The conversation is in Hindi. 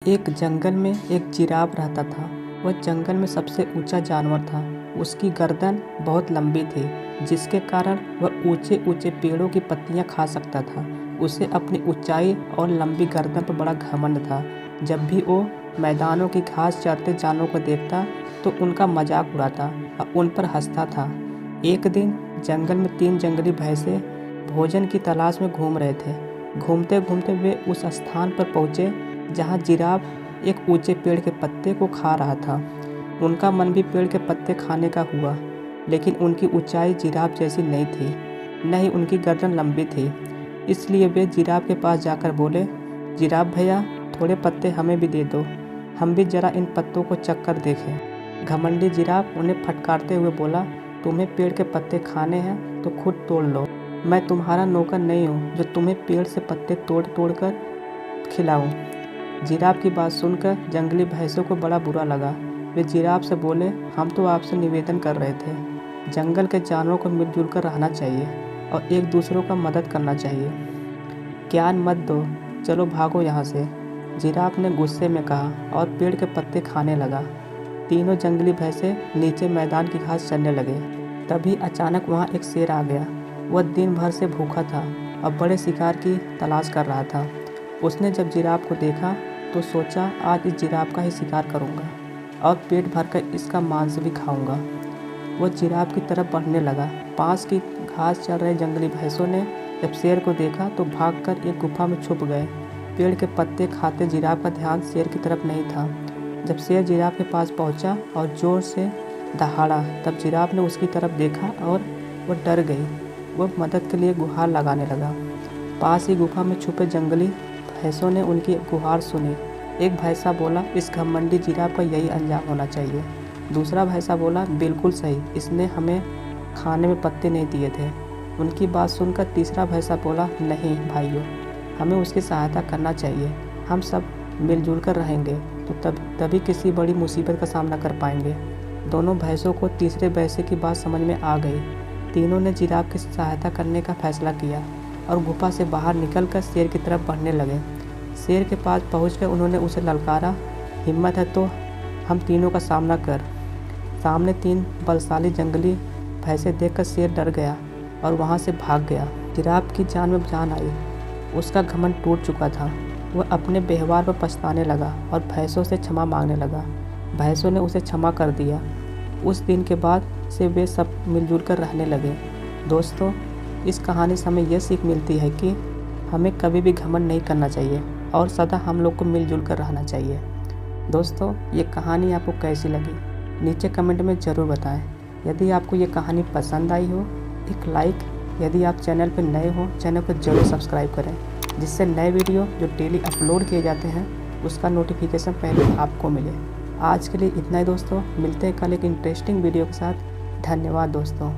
एक जंगल में एक जिराफ रहता था। वह जंगल में सबसे ऊंचा जानवर था। उसकी गर्दन बहुत लंबी थी, जिसके कारण वह ऊंचे ऊंचे पेड़ों की पत्तियां खा सकता था। उसे अपनी ऊंचाई और लंबी गर्दन पर बड़ा घमंड था। जब भी वो मैदानों की घास चरते जानवरों को देखता तो उनका मजाक उड़ाता और उन पर हंसता था। एक दिन जंगल में 3 जंगली भैंसे भोजन की तलाश में घूम रहे थे। घूमते घूमते वे उस स्थान पर पहुँचे जहाँ जिराफ एक ऊंचे पेड़ के पत्ते को खा रहा था। उनका मन भी पेड़ के पत्ते खाने का हुआ, लेकिन उनकी ऊंचाई जिराफ जैसी नहीं थी, न ही उनकी गर्दन लंबी थी। इसलिए वे जिराफ के पास जाकर बोले, जिराफ भैया, थोड़े पत्ते हमें भी दे दो, हम भी जरा इन पत्तों को चख कर देखें। घमंडी जिराफ उन्हें फटकारते हुए बोला, तुम्हें पेड़ के पत्ते खाने हैं तो खुद तोड़ लो। मैं तुम्हारा नौकर नहीं हूँ जो तुम्हें पेड़ से पत्ते तोड़ तोड़ कर खिलाऊं। जिराफ की बात सुनकर जंगली भैंसों को बड़ा बुरा लगा। वे जिराफ से बोले, हम तो आपसे निवेदन कर रहे थे, जंगल के जानवरों को मिलजुल कर रहना चाहिए और एक दूसरों का मदद करना चाहिए। ज्ञान मत दो, चलो भागो यहाँ से, जिराफ ने गुस्से में कहा और पेड़ के पत्ते खाने लगा। तीनों जंगली भैंसे नीचे मैदान की घास चरने लगे। तभी अचानक वहाँ एक शेर आ गया। वह दिन भर से भूखा था और बड़े शिकार की तलाश कर रहा था। उसने जब जिराफ को देखा तो सोचा, आज इस जिराफ का ही शिकार करूंगा और पेट भरकर इसका मांस भी खाऊंगा। वह जिराफ की तरफ बढ़ने लगा। पास की घास चर रहे जंगली भैंसों ने जब शेर को देखा तो भागकर एक गुफा में छुप गए। पेड़ के पत्ते खाते जिराफ का ध्यान शेर की तरफ नहीं था। जब शेर जिराफ के पास पहुंचा और जोर से दहाड़ा, तब जिराफ ने उसकी तरफ देखा और वह डर गई। वह मदद के लिए गुहार लगाने लगा। पास ही गुफा में छुपे जंगली भैंसों ने उनकी गुहार सुनी। एक भैंसा बोला, इस घमंडी जिराफ का यही अंजाम होना चाहिए। दूसरा भैंसा बोला, बिल्कुल सही, इसने हमें खाने में पत्ते नहीं दिए थे। उनकी बात सुनकर तीसरा भैंसा बोला, नहीं भाइयों, हमें उसकी सहायता करना चाहिए। हम सब मिलजुल कर रहेंगे तो तभी किसी बड़ी मुसीबत का सामना कर पाएंगे। दोनों भैंसों को तीसरे भैंसे की बात समझ में आ गई। तीनों ने जिराफ की सहायता करने का फैसला किया और गुफा से बाहर निकलकर शेर की तरफ बढ़ने लगे। शेर के पास पहुंचकर उन्होंने उसे ललकारा, हिम्मत है तो हम तीनों का सामना कर। सामने 3 बलशाली जंगली भैंसे देखकर शेर डर गया और वहां से भाग गया। जिराफ की जान में जान आई। उसका घमंड टूट चुका था। वह अपने व्यवहार पर पछताने लगा और भैंसों से क्षमा मांगने लगा। भैंसों ने उसे क्षमा कर दिया। उस दिन के बाद से वे सब मिलजुल कर रहने लगे। दोस्तों, इस कहानी से हमें यह सीख मिलती है कि हमें कभी भी घमंड नहीं करना चाहिए और सदा हम लोग को मिलजुल कर रहना चाहिए। दोस्तों, ये कहानी आपको कैसी लगी नीचे कमेंट में ज़रूर बताएं। यदि आपको ये कहानी पसंद आई हो, एक लाइक, यदि आप चैनल पर नए हो, चैनल को ज़रूर सब्सक्राइब करें, जिससे नए वीडियो जो डेली अपलोड किए जाते हैं उसका नोटिफिकेशन पहले आपको मिले। आज के लिए इतना ही दोस्तों, मिलते हैं कल एक इंटरेस्टिंग वीडियो के साथ। धन्यवाद दोस्तों।